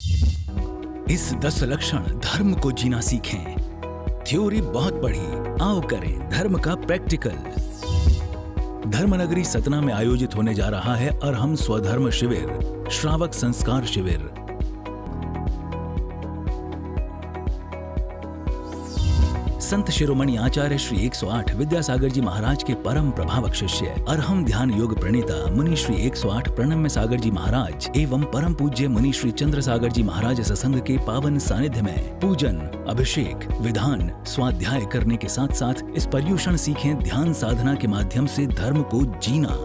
इस 10 लक्षण धर्म को जीना सीखें। थ्योरी बहुत बड़ी, आओ करें धर्म का प्रैक्टिकल। धर्मनगरी सतना में आयोजित होने जा रहा है अरहम स्वधर्म शिविर, श्रावक संस्कार शिविर। संत शिरोमणि आचार्य श्री 108 विद्यासागर जी महाराज के परम प्रभावक शिष्य अरहम ध्यान योग प्रणेता मुनि श्री 108 प्रणम्य सागर जी महाराज एवं परम पूज्य मुनि श्री चंद्र सागर जी महाराज सत्संग के पावन सानिध्य में पूजन, अभिषेक, विधान, स्वाध्याय करने के साथ साथ इस पर्युषण सीखें ध्यान साधना के माध्यम से धर्म को जीना।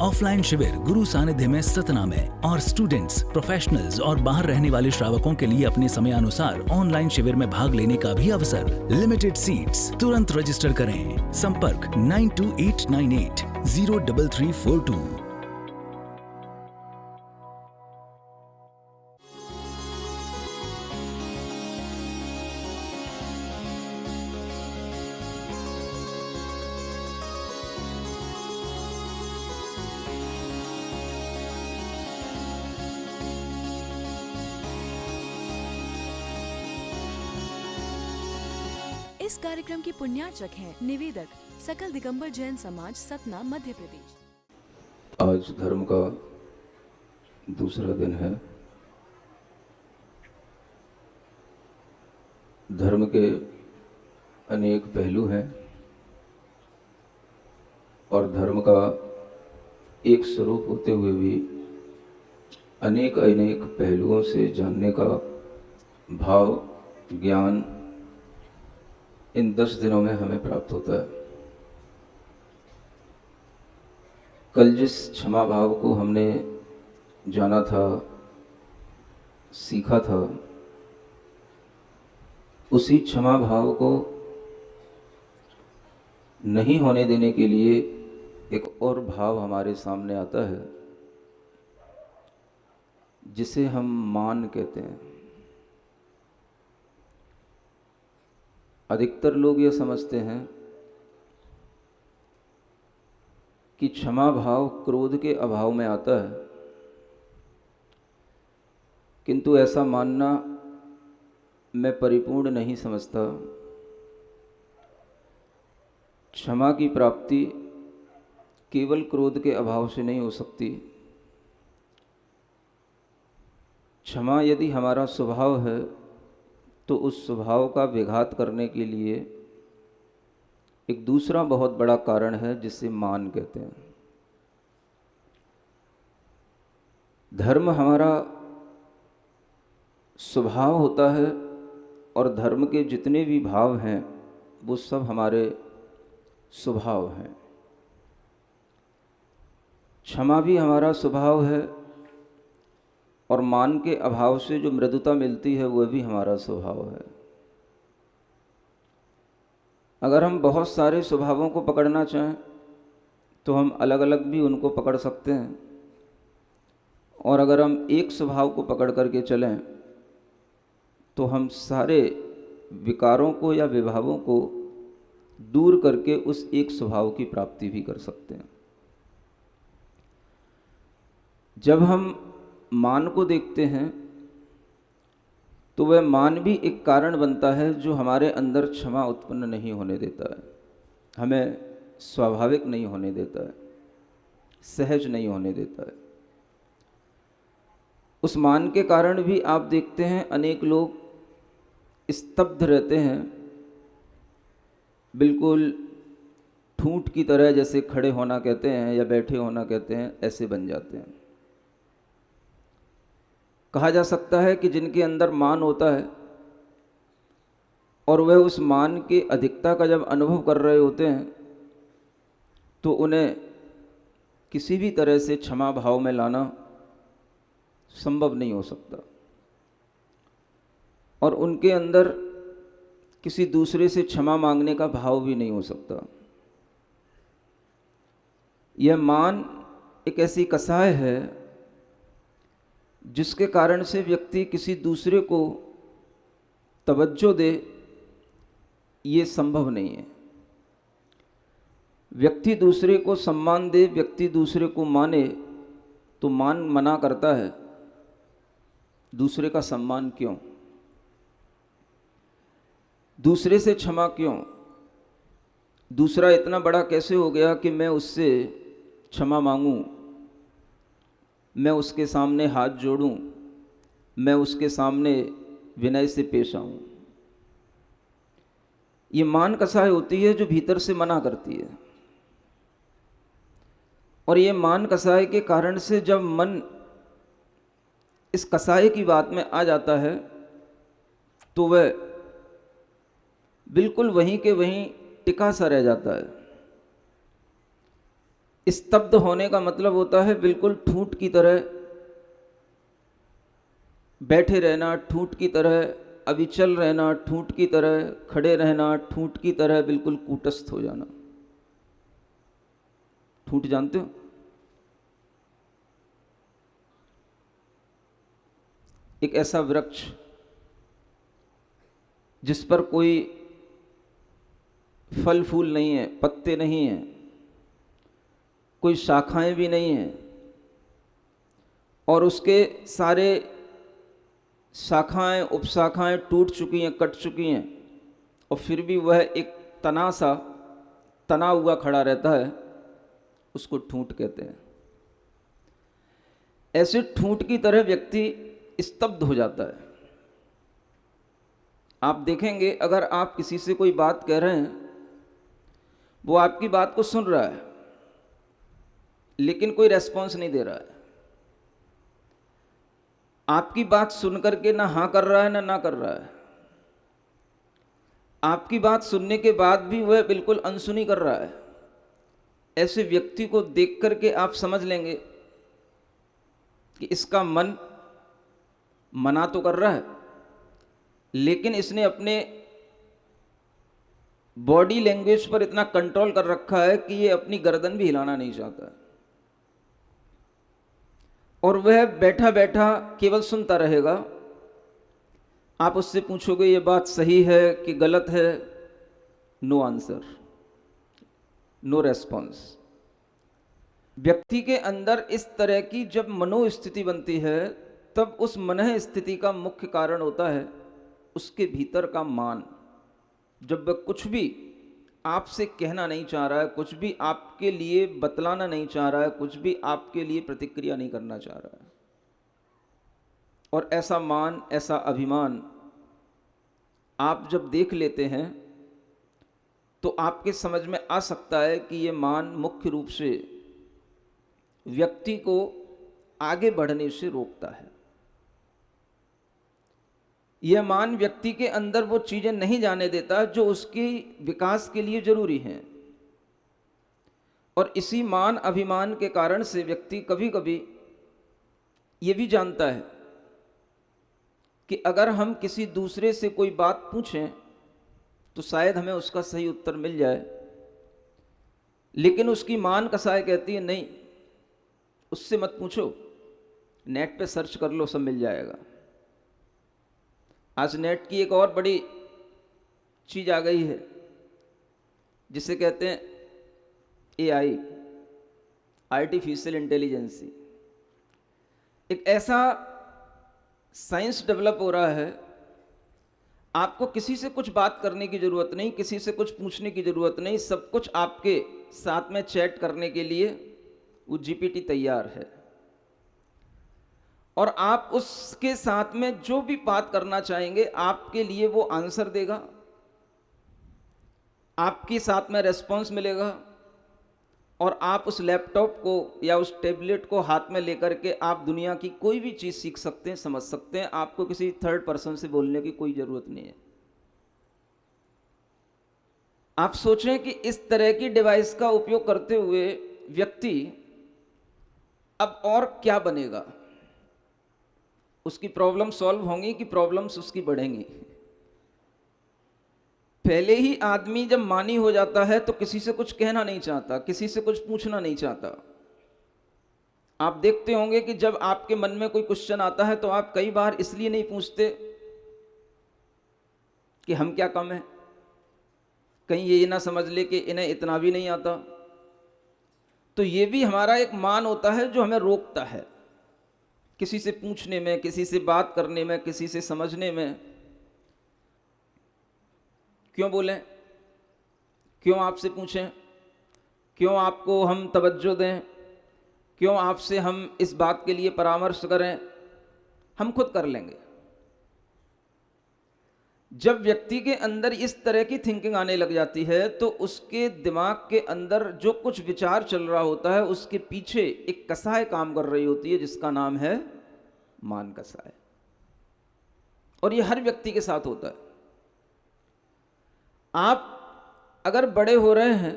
ऑफलाइन शिविर गुरु सानिध्य में सतना में और स्टूडेंट्स, प्रोफेशनल्स और बाहर रहने वाले श्रावकों के लिए अपने समयानुसार ऑनलाइन शिविर में भाग लेने का भी अवसर। लिमिटेड सीट्स, तुरंत रजिस्टर करें। संपर्क 9289803342। इस कार्यक्रम के पुण्यार्चक हैं निवेदक सकल दिगंबर जैन समाज सतना मध्य प्रदेश। आज धर्म का दूसरा दिन है। धर्म के अनेक पहलू हैं और धर्म का एक स्वरूप होते हुए भी अनेक अनेक पहलुओं से जानने का भाव, ज्ञान इन 10 दिनों में हमें प्राप्त होता है। कल जिस क्षमा भाव को हमने जाना था, सीखा था, उसी क्षमा भाव को नहीं होने देने के लिए एक और भाव हमारे सामने आता है जिसे हम मान कहते हैं। अधिकतर लोग ये समझते हैं कि क्षमा भाव क्रोध के अभाव में आता है, किंतु ऐसा मानना मैं परिपूर्ण नहीं समझता। क्षमा की प्राप्ति केवल क्रोध के अभाव से नहीं हो सकती। क्षमा यदि हमारा स्वभाव है तो उस स्वभाव का विघात करने के लिए एक दूसरा बहुत बड़ा कारण है जिसे मान कहते हैं। धर्म हमारा स्वभाव होता है और धर्म के जितने भी भाव हैं वो सब हमारे स्वभाव हैं। क्षमा भी हमारा स्वभाव है और मान के अभाव से जो मृदुता मिलती है वह भी हमारा स्वभाव है। अगर हम बहुत सारे स्वभावों को पकड़ना चाहें तो हम अलग अलग भी उनको पकड़ सकते हैं, और अगर हम एक स्वभाव को पकड़ करके चलें तो हम सारे विकारों को या विभावों को दूर करके उस एक स्वभाव की प्राप्ति भी कर सकते हैं। जब हम मान को देखते हैं तो वह मान भी एक कारण बनता है जो हमारे अंदर क्षमा उत्पन्न नहीं होने देता है, हमें स्वाभाविक नहीं होने देता है, सहज नहीं होने देता है। उस मान के कारण भी आप देखते हैं अनेक लोग स्तब्ध रहते हैं, बिल्कुल ठूंठ की तरह, जैसे खड़े होना कहते हैं या बैठे होना कहते हैं, ऐसे बन जाते हैं। कहा जा सकता है कि जिनके अंदर मान होता है और वह उस मान के अधिकता का जब अनुभव कर रहे होते हैं तो उन्हें किसी भी तरह से क्षमा भाव में लाना संभव नहीं हो सकता, और उनके अंदर किसी दूसरे से क्षमा मांगने का भाव भी नहीं हो सकता। यह मान एक ऐसी कसाय है जिसके कारण से व्यक्ति किसी दूसरे को तवज्जो दे, ये संभव नहीं है। व्यक्ति दूसरे को सम्मान दे, व्यक्ति दूसरे को माने तो मान मना करता है, दूसरे का सम्मान क्यों, दूसरे से क्षमा क्यों, दूसरा इतना बड़ा कैसे हो गया कि मैं उससे क्षमा मांगूं, मैं उसके सामने हाथ जोड़ूं, मैं उसके सामने विनय से पेश आऊं। ये मान कसाई होती है जो भीतर से मना करती है, और ये मान कसाई के कारण से जब मन इस कसाई की बात में आ जाता है तो वह बिल्कुल वहीं के वहीं टिका सा रह जाता है। स्तब्ध होने का मतलब होता है बिल्कुल ठूंठ की तरह बैठे रहना, ठूंठ की तरह अविचल रहना, ठूंठ की तरह खड़े रहना, ठूंठ की तरह बिल्कुल कूटस्थ हो जाना। ठूंठ जानते हो? एक ऐसा वृक्ष जिस पर कोई फल फूल नहीं है, पत्ते नहीं हैं, कोई शाखाएं भी नहीं हैं, और उसके सारे शाखाएं उपशाखाएं टूट चुकी हैं, कट चुकी हैं, और फिर भी वह एक तना हुआ खड़ा रहता है, उसको ठूंठ कहते हैं। ऐसे ठूंठ की तरह व्यक्ति स्तब्ध हो जाता है। आप देखेंगे अगर आप किसी से कोई बात कह रहे हैं, वो आपकी बात को सुन रहा है लेकिन कोई रेस्पॉन्स नहीं दे रहा है। आपकी बात सुन करके ना हाँ कर रहा है ना कर रहा है। आपकी बात सुनने के बाद भी वह बिल्कुल अनसुनी कर रहा है। ऐसे व्यक्ति को देख करके आप समझ लेंगे कि इसका मन मना तो कर रहा है लेकिन इसने अपने बॉडी लैंग्वेज पर इतना कंट्रोल कर रखा है कि ये अपनी गर्दन भी हिलाना नहीं चाहता, और वह बैठा बैठा केवल सुनता रहेगा। आप उससे पूछोगे ये बात सही है कि गलत है, नो आंसर, नो रेस्पॉन्स। व्यक्ति के अंदर इस तरह की जब मनोस्थिति बनती है तब उस मन स्थिति का मुख्य कारण होता है उसके भीतर का मान। जब वह कुछ भी आपसे कहना नहीं चाह रहा है, कुछ भी आपके लिए बतलाना नहीं चाह रहा है, कुछ भी आपके लिए प्रतिक्रिया नहीं करना चाह रहा है, और ऐसा मान, ऐसा अभिमान आप जब देख लेते हैं तो आपके समझ में आ सकता है कि ये मान मुख्य रूप से व्यक्ति को आगे बढ़ने से रोकता है। यह मान व्यक्ति के अंदर वो चीजें नहीं जाने देता जो उसके विकास के लिए जरूरी हैं, और इसी मान अभिमान के कारण से व्यक्ति कभी कभी ये भी जानता है कि अगर हम किसी दूसरे से कोई बात पूछें तो शायद हमें उसका सही उत्तर मिल जाए, लेकिन उसकी मान कसाई कहती है नहीं, उससे मत पूछो, नेट पे सर्च कर लो, सब मिल जाएगा। आज नेट की एक और बड़ी चीज आ गई है जिसे कहते हैं एआई, आर्टिफिशियल इंटेलिजेंसी। एक ऐसा साइंस डेवलप हो रहा है, आपको किसी से कुछ बात करने की जरूरत नहीं, किसी से कुछ पूछने की जरूरत नहीं, सब कुछ आपके साथ में चैट करने के लिए वो जीपीटी तैयार है, और आप उसके साथ में जो भी बात करना चाहेंगे आपके लिए वो आंसर देगा, आपके साथ में रेस्पॉन्स मिलेगा, और आप उस लैपटॉप को या उस टैबलेट को हाथ में लेकर के आप दुनिया की कोई भी चीज़ सीख सकते हैं, समझ सकते हैं। आपको किसी थर्ड पर्सन से बोलने की कोई ज़रूरत नहीं है। आप सोचें कि इस तरह की डिवाइस का उपयोग करते हुए व्यक्ति अब और क्या बनेगा, उसकी प्रॉब्लम सॉल्व होंगी कि प्रॉब्लम्स उसकी बढ़ेंगी। पहले ही आदमी जब मानी हो जाता है तो किसी से कुछ कहना नहीं चाहता, किसी से कुछ पूछना नहीं चाहता। आप देखते होंगे कि जब आपके मन में कोई क्वेश्चन आता है तो आप कई बार इसलिए नहीं पूछते कि हम क्या कम है, कहीं ये ना समझ ले कि इन्हें इतना भी नहीं आता। तो ये भी हमारा एक मान होता है जो हमें रोकता है किसी से पूछने में, किसी से बात करने में, किसी से समझने में। क्यों बोलें, क्यों आपसे पूछें, क्यों आपको हम तवज्जो दें, क्यों आपसे हम इस बात के लिए परामर्श करें, हम खुद कर लेंगे। जब व्यक्ति के अंदर इस तरह की थिंकिंग आने लग जाती है तो उसके दिमाग के अंदर जो कुछ विचार चल रहा होता है उसके पीछे एक कसाय काम कर रही होती है जिसका नाम है मान कसाय। और ये हर व्यक्ति के साथ होता है। आप अगर बड़े हो रहे हैं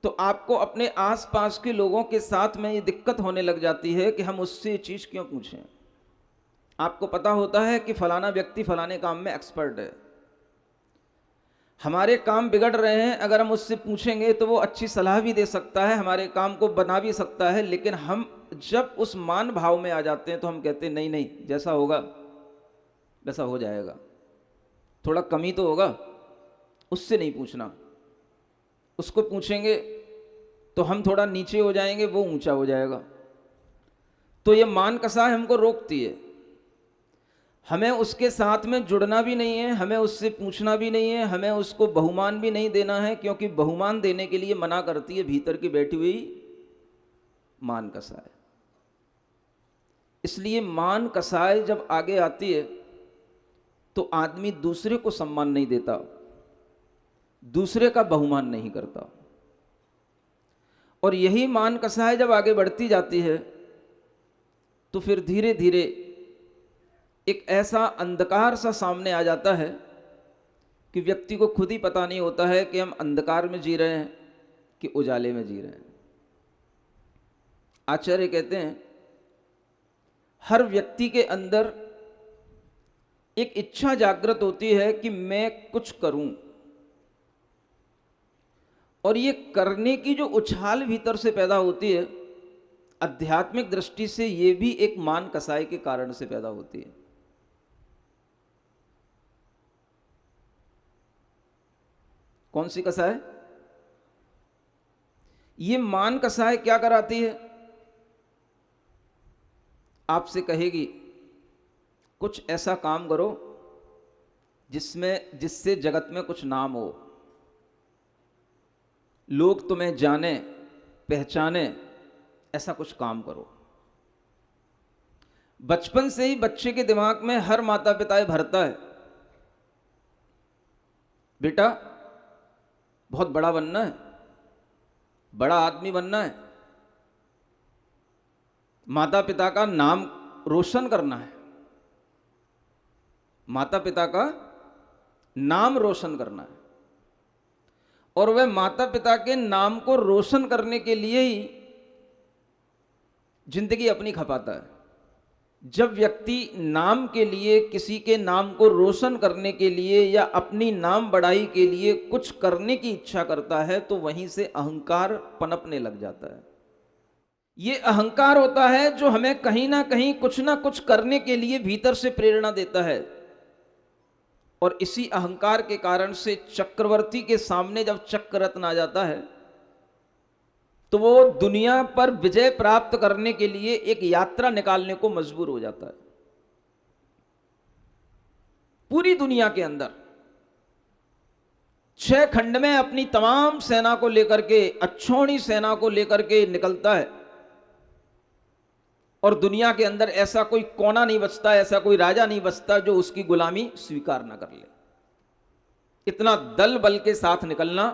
तो आपको अपने आसपास के लोगों के साथ में ये दिक्कत होने लग जाती है कि हम उससे ये चीज़ क्यों पूछें। आपको पता होता है कि फलाना व्यक्ति फलाने काम में एक्सपर्ट है, हमारे काम बिगड़ रहे हैं, अगर हम उससे पूछेंगे तो वो अच्छी सलाह भी दे सकता है, हमारे काम को बना भी सकता है। लेकिन हम जब उस मान भाव में आ जाते हैं तो हम कहते हैं नहीं नहीं, जैसा होगा वैसा हो जाएगा, थोड़ा कमी तो होगा, उससे नहीं पूछना। उसको पूछेंगे तो हम थोड़ा नीचे हो जाएंगे, वो ऊंचा हो जाएगा। तो ये मान कसाय हमको रोकती है। हमें उसके साथ में जुड़ना भी नहीं है, हमें उससे पूछना भी नहीं है, हमें उसको बहुमान भी नहीं देना है, क्योंकि बहुमान देने के लिए मना करती है भीतर की बैठी हुई मान कसाय। इसलिए मान कसाय जब आगे आती है तो आदमी दूसरे को सम्मान नहीं देता, दूसरे का बहुमान नहीं करता। और यही मान कसाय जब आगे बढ़ती जाती है तो फिर धीरे धीरे एक ऐसा अंधकार सा सामने आ जाता है कि व्यक्ति को खुद ही पता नहीं होता है कि हम अंधकार में जी रहे हैं कि उजाले में जी रहे हैं। आचार्य कहते हैं हर व्यक्ति के अंदर एक इच्छा जागृत होती है कि मैं कुछ करूं, और ये करने की जो उछाल भीतर से पैदा होती है, आध्यात्मिक दृष्टि से ये भी एक मान कसाई के कारण से पैदा होती है। कौन सी कसाय? ये मान कसाय क्या कराती है? आपसे कहेगी कुछ ऐसा काम करो जिससे जगत में कुछ नाम हो, लोग तुम्हें जाने पहचाने, ऐसा कुछ काम करो। बचपन से ही बच्चे के दिमाग में हर माता पिता भरता है, बेटा बहुत बड़ा बनना है, बड़ा आदमी बनना है, माता पिता का नाम रोशन करना है, माता पिता का नाम रोशन करना है। और वह माता पिता के नाम को रोशन करने के लिए ही जिंदगी अपनी खपाता है। जब व्यक्ति नाम के लिए, किसी के नाम को रोशन करने के लिए या अपनी नाम बढ़ाई के लिए कुछ करने की इच्छा करता है तो वहीं से अहंकार पनपने लग जाता है। ये अहंकार होता है जो हमें कहीं ना कुछ करने के लिए भीतर से प्रेरणा देता है। और इसी अहंकार के कारण से चक्रवर्ती के सामने जब चक्ररत्न आ जाता है तो वो दुनिया पर विजय प्राप्त करने के लिए एक यात्रा निकालने को मजबूर हो जाता है। पूरी दुनिया के अंदर 6 खंड में अपनी तमाम सेना को लेकर के, अच्छोणी सेना को लेकर के निकलता है। और दुनिया के अंदर ऐसा कोई कोना नहीं बचता, ऐसा कोई राजा नहीं बचता जो उसकी गुलामी स्वीकार ना कर ले। इतना दल बल के साथ निकलना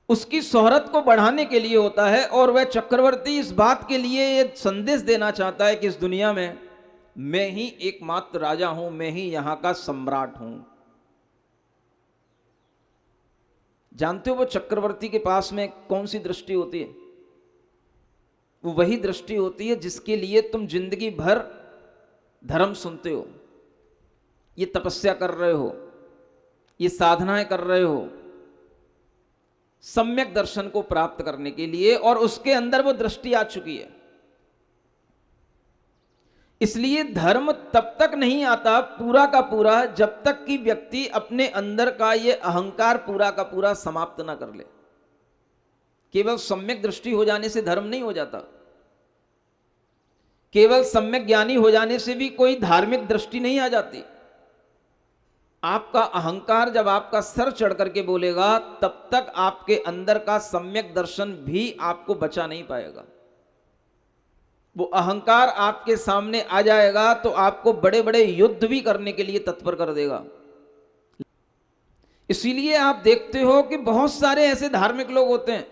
उसकी शोहरत को बढ़ाने के लिए होता है। और वह चक्रवर्ती इस बात के लिए यह संदेश देना चाहता है कि इस दुनिया में मैं ही एकमात्र राजा हूं, मैं ही यहां का सम्राट हूं। जानते हो वो चक्रवर्ती के पास में कौन सी दृष्टि होती है? वो वही दृष्टि होती है जिसके लिए तुम जिंदगी भर धर्म सुनते हो, ये तपस्या कर रहे हो, ये साधनाएं कर रहे हो सम्यक दर्शन को प्राप्त करने के लिए, और उसके अंदर वो दृष्टि आ चुकी है। इसलिए धर्म तब तक नहीं आता पूरा का पूरा जब तक कि व्यक्ति अपने अंदर का ये अहंकार पूरा का पूरा समाप्त ना कर ले। केवल सम्यक दृष्टि हो जाने से धर्म नहीं हो जाता। केवल सम्यक ज्ञानी हो जाने से भी कोई धार्मिक दृष्टि नहीं आ जाती। आपका अहंकार जब आपका सर चढ़ करके बोलेगा, तब तक आपके अंदर का सम्यक दर्शन भी आपको बचा नहीं पाएगा। वो अहंकार आपके सामने आ जाएगा तो आपको बड़े बड़े युद्ध भी करने के लिए तत्पर कर देगा। इसीलिए आप देखते हो कि बहुत सारे ऐसे धार्मिक लोग होते हैं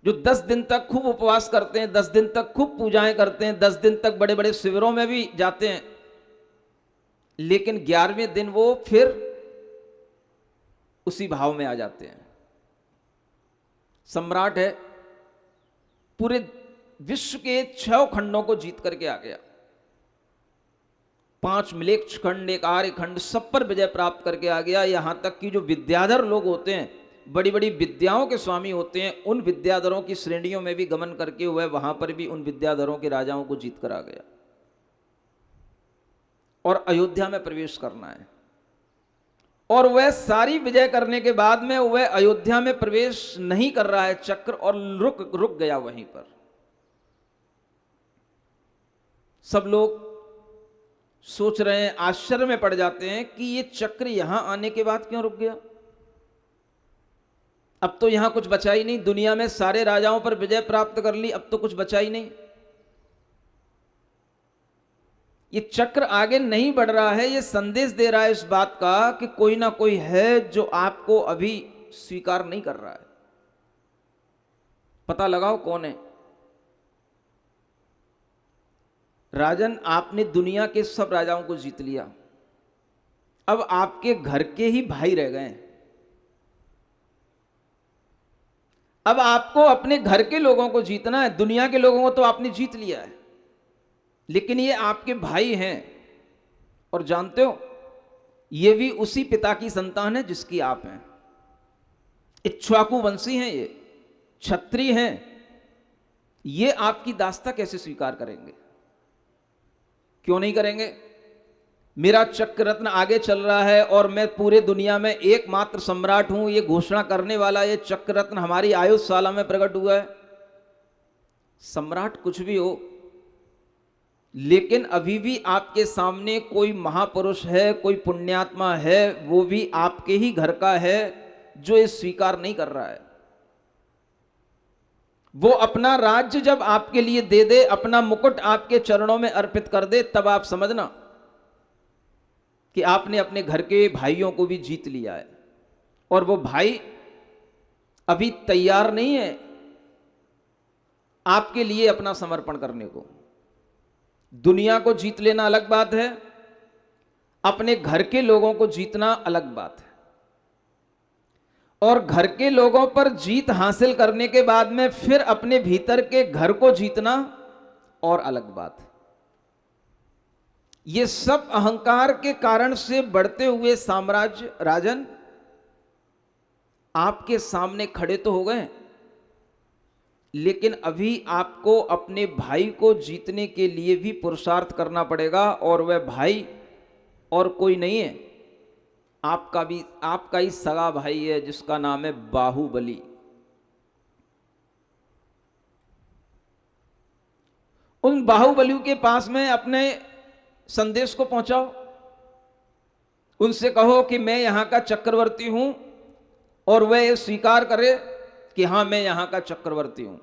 जो 10 दिन तक खूब उपवास करते हैं, 10 दिन तक खूब पूजाएं करते हैं, 10 दिन तक बड़े बड़े शिविरों में भी जाते हैं, लेकिन 11वें दिन वो फिर उसी भाव में आ जाते हैं। सम्राट है, पूरे विश्व के 6 खंडों को जीत करके आ गया, 5 मिलेच्छ खंड, एक आर्य खंड, सब पर विजय प्राप्त करके आ गया। यहां तक कि जो विद्याधर लोग होते हैं, बड़ी बड़ी विद्याओं के स्वामी होते हैं, उन विद्याधरों की श्रेणियों में भी गमन करके वह वहां पर भी उन विद्याधरों के राजाओं को जीत कर आ गया। और अयोध्या में प्रवेश करना है, और वह सारी विजय करने के बाद में वह अयोध्या में प्रवेश नहीं कर रहा है चक्र, और रुक गया वहीं पर। सब लोग सोच रहे हैं, आश्चर्य में पड़ जाते हैं कि ये चक्र यहां आने के बाद क्यों रुक गया। अब तो यहां कुछ बचा ही नहीं, दुनिया में सारे राजाओं पर विजय प्राप्त कर ली, अब तो कुछ बचा ही नहीं। ये चक्र आगे नहीं बढ़ रहा है, ये संदेश दे रहा है इस बात का कि कोई ना कोई है जो आपको अभी स्वीकार नहीं कर रहा है। पता लगाओ कौन है। राजन, आपने दुनिया के सब राजाओं को जीत लिया, अब आपके घर के ही भाई रह गए। अब आपको अपने घर के लोगों को जीतना है। दुनिया के लोगों को तो आपने जीत लिया है, लेकिन ये आपके भाई हैं, और जानते हो ये भी उसी पिता की संतान है जिसकी आप हैं। इक्ष्वाकु वंशी हैं, ये क्षत्रिय हैं। ये आपकी दास्ता कैसे स्वीकार करेंगे? क्यों नहीं करेंगे? मेरा चक्र रत्न आगे चल रहा है और मैं पूरे दुनिया में एकमात्र सम्राट हूं, ये घोषणा करने वाला ये चक्र रत्न हमारी आयुशाला में प्रकट हुआ है। सम्राट कुछ भी हो, लेकिन अभी भी आपके सामने कोई महापुरुष है, कोई पुण्यात्मा है, वो भी आपके ही घर का है, जो ये स्वीकार नहीं कर रहा है। वो अपना राज्य जब आपके लिए दे दे, अपना मुकुट आपके चरणों में अर्पित कर दे, तब आप समझना कि आपने अपने घर के भाइयों को भी जीत लिया है। और वो भाई अभी तैयार नहीं है आपके लिए अपना समर्पण करने को। दुनिया को जीत लेना अलग बात है, अपने घर के लोगों को जीतना अलग बात है। और घर के लोगों पर जीत हासिल करने के बाद में फिर अपने भीतर के घर को जीतना और अलग बात है। ये सब अहंकार के कारण से बढ़ते हुए साम्राज्य राजन आपके सामने खड़े तो हो गए, लेकिन अभी आपको अपने भाई को जीतने के लिए भी पुरुषार्थ करना पड़ेगा। और वह भाई और कोई नहीं है, आपका ही सगा भाई है, जिसका नाम है बाहुबली। उन बाहुबलियों के पास में अपने संदेश को पहुंचाओ, उनसे कहो कि मैं यहां का चक्रवर्ती हूं, और वह ये स्वीकार करे कि हां मैं यहां का चक्रवर्ती हूं।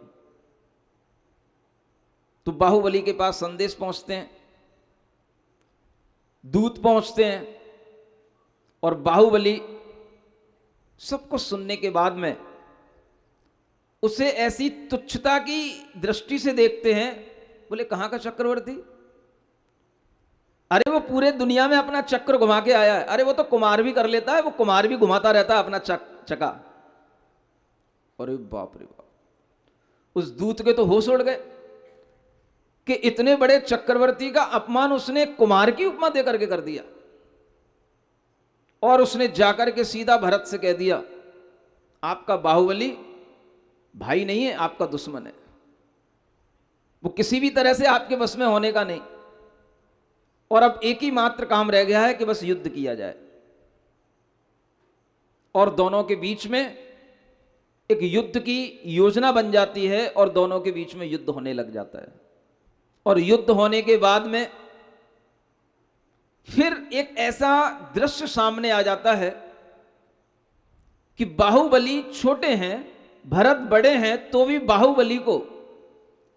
तो बाहुबली के पास संदेश पहुंचते हैं, दूत पहुंचते हैं, और बाहुबली सबको सुनने के बाद में उसे ऐसी तुच्छता की दृष्टि से देखते हैं। बोले, कहां का चक्रवर्ती? अरे वो पूरे दुनिया में अपना चक्र घुमा के आया है। अरे वो तो कुमार भी कर लेता है, वो कुमार भी घुमाता रहता है अपना चक्का। अरे बाप रे बाप, उस दूत के तो होश उड़ गए कि इतने बड़े चक्रवर्ती का अपमान उसने कुमार की उपमा देकर के कर दिया। और उसने जाकर के सीधा भरत से कह दिया, आपका बाहुबली भाई नहीं है, आपका दुश्मन है। वो किसी भी तरह से आपके बस में होने का नहीं। और अब एक ही मात्र काम रह गया है कि बस युद्ध किया जाए। और दोनों के बीच में एक युद्ध की योजना बन जाती है, और दोनों के बीच में युद्ध होने लग जाता है। और युद्ध होने के बाद में फिर एक ऐसा दृश्य सामने आ जाता है कि बाहुबली छोटे हैं, भरत बड़े हैं, तो भी बाहुबली को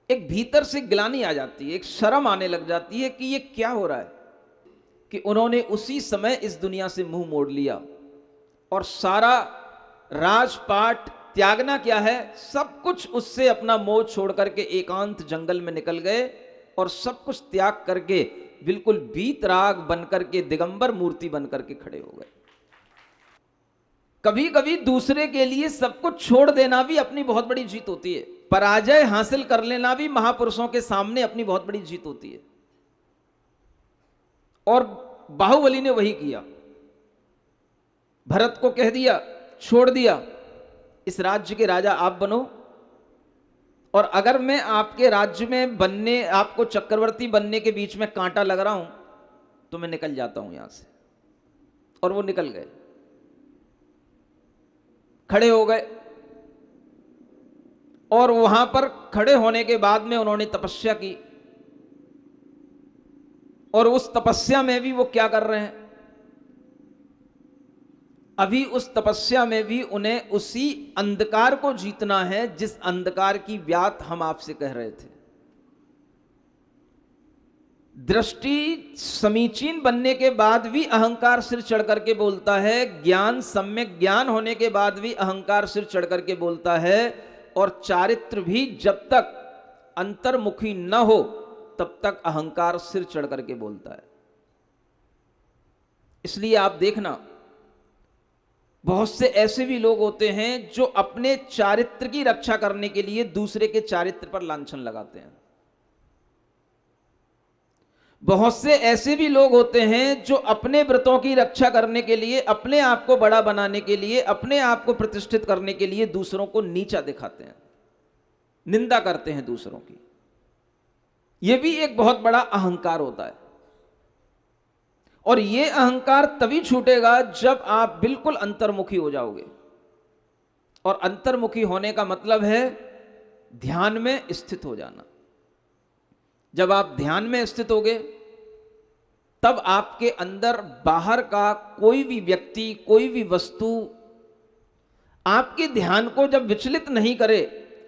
एक भीतर से ग्लानि आ जाती है, एक शर्म आने लग जाती है कि ये क्या हो रहा है, कि उन्होंने उसी समय इस दुनिया से मुंह मोड़ लिया और सारा राजपाट त्यागना क्या है, सब कुछ उससे अपना मोह छोड़ करके एकांत जंगल में निकल गए और सब कुछ त्याग करके बिल्कुल वीतराग बनकर के, दिगंबर मूर्ति बनकर के खड़े हो गए। कभी कभी दूसरे के लिए सब कुछ छोड़ देना भी अपनी बहुत बड़ी जीत होती है, पराजय हासिल कर लेना भी महापुरुषों के सामने अपनी बहुत बड़ी जीत होती है। और बाहुबली ने वही किया, भरत को कह दिया, छोड़ दिया, इस राज्य के राजा आप बनो, और अगर मैं आपके राज्य में बनने, आपको चक्रवर्ती बनने के बीच में कांटा लग रहा हूं तो मैं निकल जाता हूं यहां से। और वो निकल गए, खड़े हो गए, और वहां पर खड़े होने के बाद में उन्होंने तपस्या की, और उस तपस्या में भी वो क्या कर रहे हैं, अभी उस तपस्या में भी उन्हें उसी अंधकार को जीतना है जिस अंधकार की बात हम आपसे कह रहे थे। दृष्टि समीचीन बनने के बाद भी अहंकार सिर चढ़ करके बोलता है, ज्ञान सम्यक ज्ञान होने के बाद भी अहंकार सिर चढ़ करके बोलता है, और चारित्र भी जब तक अंतर्मुखी न हो तब तक अहंकार सिर चढ़ करके बोलता है। इसलिए आप देखना, बहुत से ऐसे भी लोग होते हैं जो अपने चारित्र की रक्षा करने के लिए दूसरे के चारित्र पर लांछन लगाते हैं। बहुत से ऐसे भी लोग होते हैं जो अपने व्रतों की रक्षा करने के लिए, अपने आप को बड़ा बनाने के लिए, अपने आप को प्रतिष्ठित करने के लिए दूसरों को नीचा दिखाते हैं, निंदा करते हैं दूसरों की। यह भी एक बहुत बड़ा अहंकार होता है। और यह अहंकार तभी छूटेगा जब आप बिल्कुल अंतर्मुखी हो जाओगे। और अंतर्मुखी होने का मतलब है ध्यान में स्थित हो जाना। जब आप ध्यान में स्थित होगे तब आपके अंदर बाहर का कोई भी व्यक्ति, कोई भी वस्तु आपके ध्यान को जब विचलित नहीं करे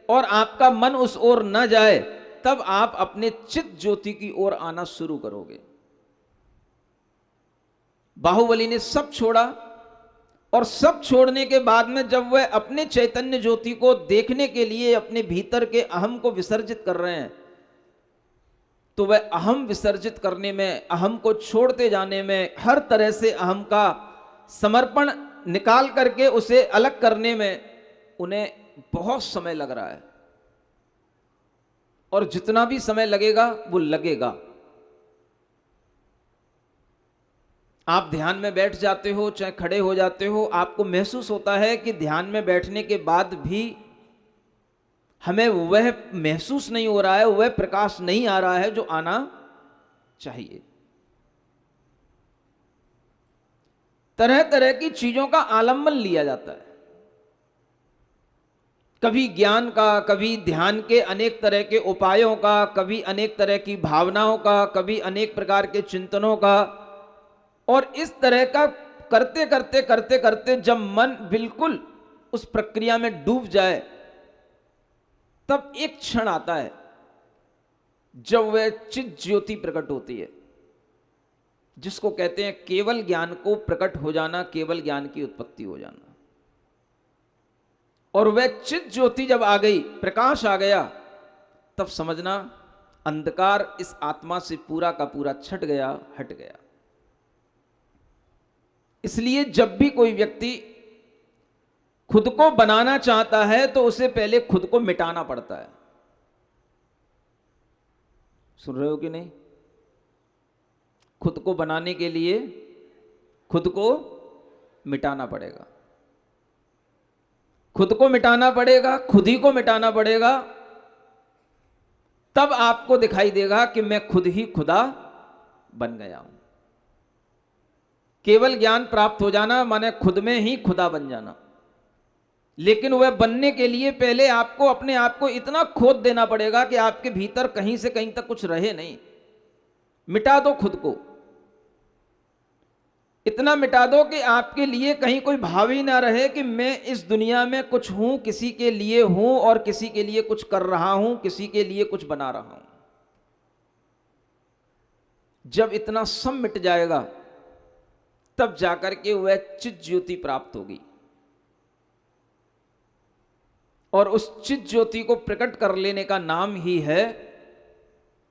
और आपका मन उस ओर न जाए, तब आप अपने चित्त ज्योति की ओर आना शुरू करोगे। बाहुबली ने सब छोड़ा, और सब छोड़ने के बाद में जब वह अपने चैतन्य ज्योति को देखने के लिए अपने भीतर के अहम को विसर्जित कर रहे हैं, तो वह अहम विसर्जित करने में, अहम को छोड़ते जाने में, हर तरह से अहम का समर्पण निकाल करके उसे अलग करने में उन्हें बहुत समय लग रहा है। और जितना भी समय लगेगा वो लगेगा। आप ध्यान में बैठ जाते हो, चाहे खड़े हो जाते हो, आपको महसूस होता है कि ध्यान में बैठने के बाद भी हमें वह महसूस नहीं हो रहा है, वह प्रकाश नहीं आ रहा है जो आना चाहिए। तरह तरह की चीजों का आलंबन लिया जाता है, कभी ज्ञान का, कभी ध्यान के अनेक तरह के उपायों का, कभी अनेक तरह की भावनाओं का, कभी अनेक प्रकार के चिंतनों का। और इस तरह का करते करते करते करते जब मन बिल्कुल उस प्रक्रिया में डूब जाए, तब एक क्षण आता है जब वह चित ज्योति प्रकट होती है, जिसको कहते हैं केवल ज्ञान को प्रकट हो जाना, केवल ज्ञान की उत्पत्ति हो जाना। और वह चित ज्योति जब आ गई, प्रकाश आ गया, तब समझना अंधकार इस आत्मा से पूरा का पूरा छट गया, हट गया। इसलिए जब भी कोई व्यक्ति खुद को बनाना चाहता है तो उसे पहले खुद को मिटाना पड़ता है। सुन रहे हो कि नहीं? खुद को बनाने के लिए खुद को मिटाना पड़ेगा, खुद को मिटाना पड़ेगा, खुद ही को मिटाना पड़ेगा। तब आपको दिखाई देगा कि मैं खुद ही खुदा बन गया हूं। केवल ज्ञान प्राप्त हो जाना माने खुद में ही खुदा बन जाना। लेकिन वह बनने के लिए पहले आपको अपने आप को इतना खोद देना पड़ेगा कि आपके भीतर कहीं से कहीं तक कुछ रहे नहीं। मिटा दो खुद को, इतना मिटा दो कि आपके लिए कहीं कोई भाव ही ना रहे कि मैं इस दुनिया में कुछ हूं, किसी के लिए हूं और किसी के लिए कुछ कर रहा हूं, किसी के लिए कुछ बना रहा हूं। जब इतना सब मिट जाएगा तब जाकर के वह चित ज्योति प्राप्त होगी। और उस चित ज्योति को प्रकट कर लेने का नाम ही है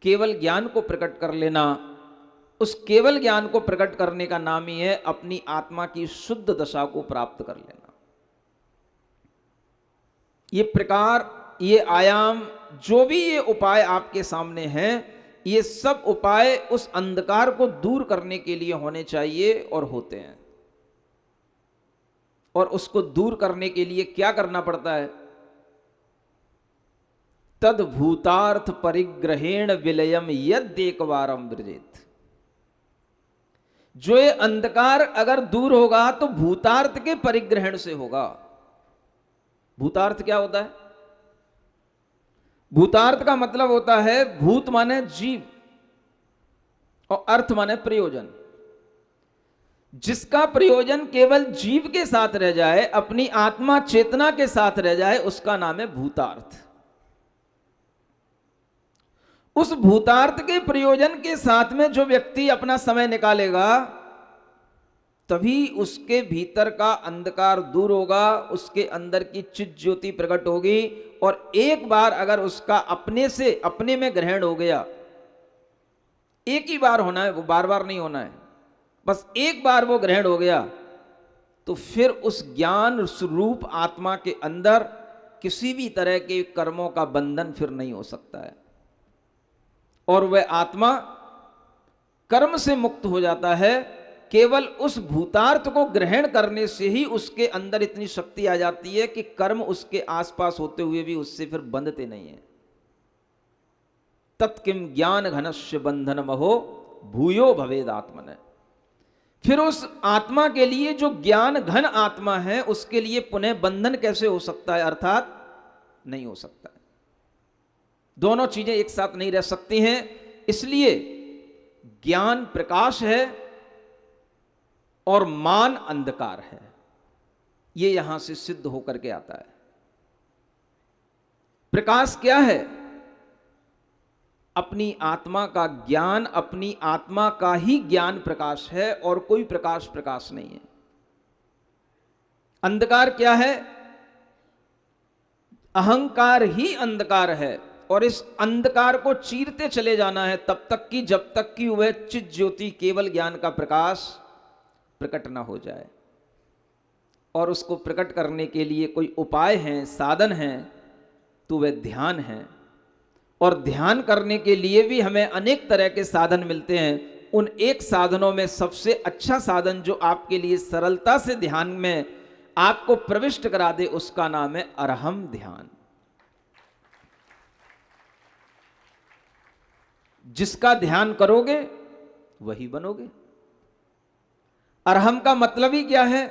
केवल ज्ञान को प्रकट कर लेना। उस केवल ज्ञान को प्रकट करने का नाम ही है अपनी आत्मा की शुद्ध दशा को प्राप्त कर लेना। ये प्रकार, ये आयाम, जो भी ये उपाय आपके सामने हैं, ये सब उपाय उस अंधकार को दूर करने के लिए होने चाहिए और होते हैं। और उसको दूर करने के लिए क्या करना पड़ता है? तद भूतार्थ परिग्रहेण विलयम यद्येकवारम वृजेत। जो ये अंधकार अगर दूर होगा तो भूतार्थ के परिग्रहण से होगा। भूतार्थ क्या होता है? भूतार्थ का मतलब होता है भूत माने जीव और अर्थ माने प्रयोजन। जिसका प्रयोजन केवल जीव के साथ रह जाए, अपनी आत्मा चेतना के साथ रह जाए, उसका नाम है भूतार्थ। उस भूतार्थ के प्रयोजन के साथ में जो व्यक्ति अपना समय निकालेगा, तभी उसके भीतर का अंधकार दूर होगा, उसके अंदर की चित ज्योति प्रकट होगी। और एक बार अगर उसका अपने से अपने में ग्रहण हो गया, एक ही बार होना है, वो बार बार नहीं होना है, बस एक बार वो ग्रहण हो गया, तो फिर उस ज्ञान स्वरूप आत्मा के अंदर किसी भी तरह के कर्मों का बंधन फिर नहीं हो सकता है। और वह आत्मा कर्म से मुक्त हो जाता है। केवल उस भूतार्थ को ग्रहण करने से ही उसके अंदर इतनी शक्ति आ जाती है कि कर्म उसके आसपास होते हुए भी उससे फिर बंधते नहीं है। तत्किम ज्ञान घनस्य बंधन महो भूयो भवेद आत्मन। फिर उस आत्मा के लिए जो ज्ञान घन आत्मा है, उसके लिए पुनः बंधन कैसे हो सकता है? अर्थात नहीं हो सकता है। दोनों चीजें एक साथ नहीं रह सकती हैं। इसलिए ज्ञान प्रकाश है और मान अंधकार है। यह यहां से सिद्ध होकर के आता है। प्रकाश क्या है? अपनी आत्मा का ज्ञान, अपनी आत्मा का ही ज्ञान प्रकाश है और कोई प्रकाश प्रकाश नहीं है। अंधकार क्या है? अहंकार ही अंधकार है। और इस अंधकार को चीरते चले जाना है तब तक कि जब तक कि वह चित ज्योति केवल ज्ञान का प्रकाश प्रकट ना हो जाए। और उसको प्रकट करने के लिए कोई उपाय हैं, साधन हैं, तो वह ध्यान है। और ध्यान करने के लिए भी हमें अनेक तरह के साधन मिलते हैं। उन एक साधनों में सबसे अच्छा साधन जो आपके लिए सरलता से ध्यान में आपको प्रविष्ट करा दे, उसका नाम है अरहम ध्यान। जिसका ध्यान करोगे वही बनोगे। अरहम का मतलब ही क्या है?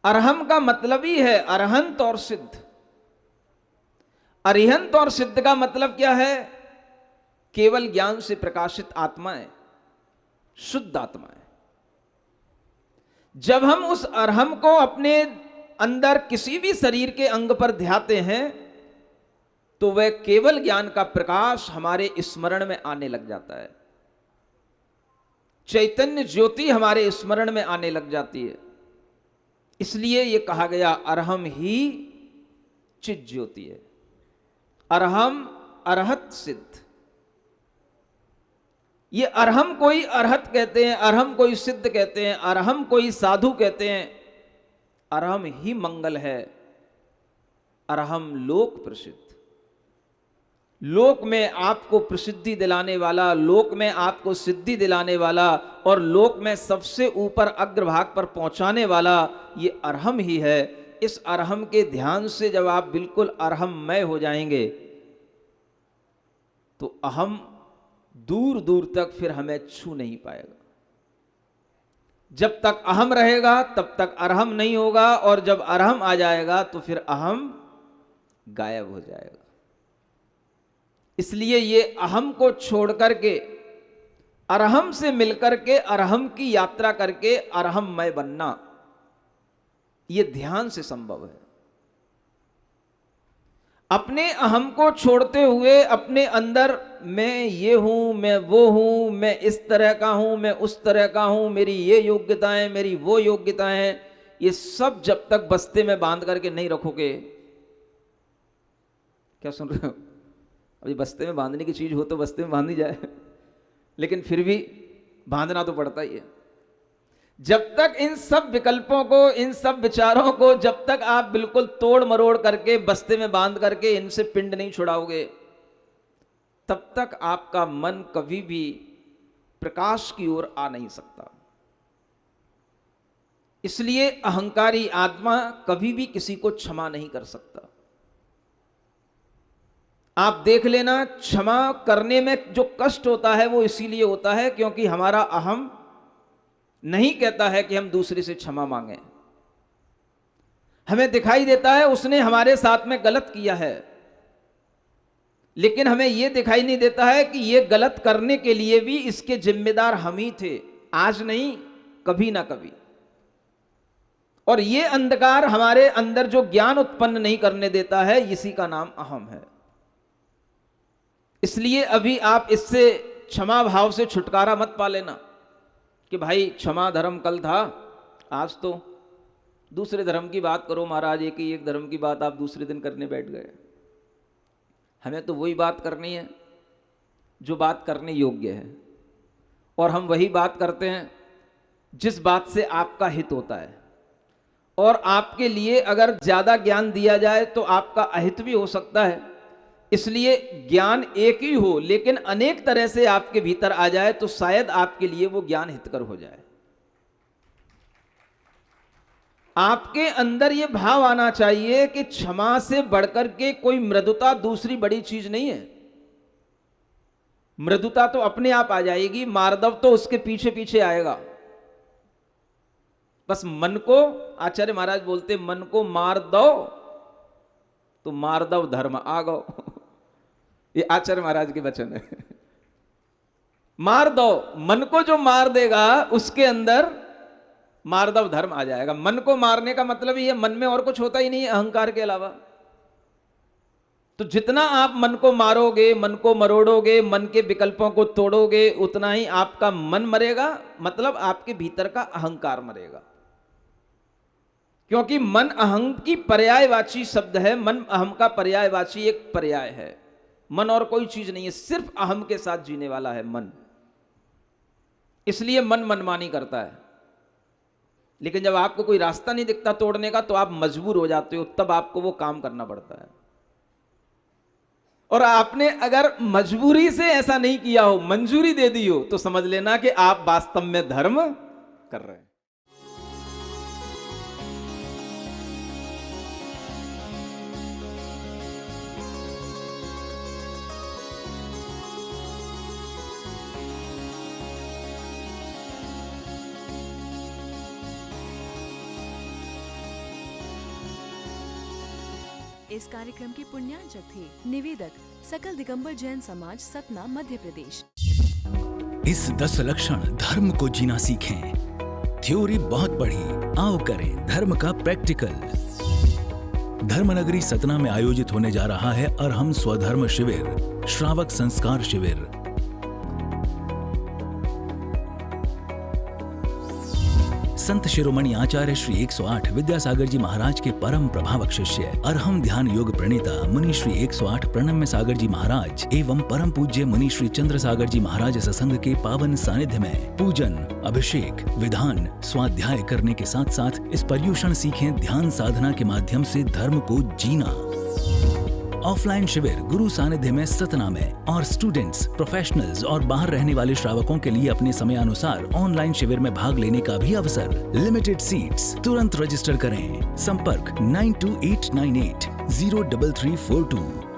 अरहम का मतलब ही है अरहंत और सिद्ध। अरिहंत और सिद्ध का मतलब क्या है? केवल ज्ञान से प्रकाशित आत्माएं, शुद्ध आत्माएं। जब हम उस अरहम को अपने अंदर किसी भी शरीर के अंग पर ध्याते हैं, तो वह केवल ज्ञान का प्रकाश हमारे स्मरण में आने लग जाता है। चैतन्य ज्योति हमारे स्मरण में आने लग जाती है। इसलिए यह कहा गया अरहम ही चित ज्योति है। अरहम अरहत सिद्ध। ये अरहम कोई अरहत कहते हैं, अरहम कोई सिद्ध कहते हैं, अरहम कोई साधु कहते हैं। अरहम ही मंगल है। अरहम लोक प्रसिद्ध। लोक में आपको प्रसिद्धि दिलाने वाला, लोक में आपको सिद्धि दिलाने वाला और लोक में सबसे ऊपर अग्रभाग पर पहुंचाने वाला ये अरहम ही है। इस अरहम के ध्यान से जब आप बिल्कुल अरहममय हो जाएंगे, तो अहम दूर दूर तक फिर हमें छू नहीं पाएगा। जब तक अहम रहेगा तब तक अरहम नहीं होगा, और जब अरहम आ जाएगा तो फिर अहम गायब हो जाएगा। इसलिए ये अहम को छोड़ करके अरहम से मिलकर के अरहम की यात्रा करके अरहममय बनना, ये ध्यान से संभव है। अपने अहम को छोड़ते हुए अपने अंदर मैं ये हूं, मैं वो हूं, मैं इस तरह का हूं, मैं उस तरह का हूं, मेरी ये योग्यताएं, मेरी वो योग्यताएं, ये सब जब तक बस्ते में बांध करके नहीं रखोगे, क्या सुन रहे हो? अभी बस्ते में बांधने की चीज हो तो बस्ते में बांधी जाए, लेकिन फिर भी बांधना तो पड़ता ही है। जब तक इन सब विकल्पों को, इन सब विचारों को जब तक आप बिल्कुल तोड़ मरोड़ करके बस्ते में बांध करके इनसे पिंड नहीं छुड़ाओगे, तब तक आपका मन कभी भी प्रकाश की ओर आ नहीं सकता। इसलिए अहंकारी आत्मा कभी भी किसी को क्षमा नहीं कर सकता। आप देख लेना, क्षमा करने में जो कष्ट होता है वो इसीलिए होता है क्योंकि हमारा अहम नहीं कहता है कि हम दूसरे से क्षमा मांगें। हमें दिखाई देता है उसने हमारे साथ में गलत किया है, लेकिन हमें यह दिखाई नहीं देता है कि यह गलत करने के लिए भी इसके जिम्मेदार हम ही थे, आज नहीं कभी ना कभी। और यह अंधकार हमारे अंदर जो ज्ञान उत्पन्न नहीं करने देता है, इसी का नाम अहम है। इसलिए अभी आप इससे क्षमा भाव से छुटकारा मत पा लेना कि भाई क्षमा धर्म कल था, आज तो दूसरे धर्म की बात करो महाराज, एक धर्म की बात आप दूसरे दिन करने बैठ गए। हमें तो वही बात करनी है जो बात करने योग्य है, और हम वही बात करते हैं जिस बात से आपका हित होता है। और आपके लिए अगर ज्यादा ज्ञान दिया जाए तो आपका अहित भी हो सकता है। इसलिए ज्ञान एक ही हो लेकिन अनेक तरह से आपके भीतर आ जाए तो शायद आपके लिए वो ज्ञान हितकर हो जाए। आपके अंदर ये भाव आना चाहिए कि क्षमा से बढ़कर के कोई मृदुता दूसरी बड़ी चीज नहीं है। मृदुता तो अपने आप आ जाएगी, मार्दव तो उसके पीछे पीछे आएगा। बस मन को, आचार्य महाराज बोलते मन को मार दो तो मार्दव धर्म आ गो। ये आचार्य महाराज के वचन है। मार दो, मन को जो मार देगा उसके अंदर मार्दव धर्म आ जाएगा। मन को मारने का मतलब ये मन में और कुछ होता ही नहीं है अहंकार के अलावा। तो जितना आप मन को मारोगे, मन को मरोड़ोगे, मन के विकल्पों को तोड़ोगे, उतना ही आपका मन मरेगा, मतलब आपके भीतर का अहंकार मरेगा। क्योंकि मन अहं की पर्यायवाची शब्द है, मन अहम का पर्यायवाची एक पर्याय है। मन और कोई चीज नहीं है, सिर्फ अहम के साथ जीने वाला है मन। इसलिए मन मनमानी करता है। लेकिन जब आपको कोई रास्ता नहीं दिखता तोड़ने का तो आप मजबूर हो जाते हो, तब आपको वो काम करना पड़ता है। और आपने अगर मजबूरी से ऐसा नहीं किया हो, मंजूरी दे दी हो, तो समझ लेना कि आप वास्तव में धर्म कर रहे हैं। इस कार्यक्रम के पुण्यार्चक थे निवेदक सकल दिगंबर जैन समाज, सतना, मध्य प्रदेश। इस 10 लक्षण धर्म को जीना सीखें। थ्योरी बहुत पढ़ी, आओ करें धर्म का प्रैक्टिकल। धर्मनगरी सतना में आयोजित होने जा रहा है अरहम स्वधर्म शिविर, श्रावक संस्कार शिविर। संत शिरोमणि आचार्य श्री 108 विद्यासागर जी महाराज के परम प्रभावक शिष्य, अरहम ध्यान योग प्रणेता मुनि श्री 108 प्रणम्य सागर जी महाराज एवं परम पूज्य मुनि श्री चंद्र सागर जी महाराज सत्संग के पावन सानिध्य में पूजन, अभिषेक, विधान, स्वाध्याय करने के साथ साथ इस पर्युषण सीखें ध्यान साधना के माध्यम से धर्म को जीना। ऑफलाइन शिविर गुरु सानिध्य में सतना में, और स्टूडेंट्स, प्रोफेशनल्स और बाहर रहने वाले श्रावकों के लिए अपने समय अनुसार ऑनलाइन शिविर में भाग लेने का भी अवसर। लिमिटेड सीट्स, तुरंत रजिस्टर करें। संपर्क 9289803342।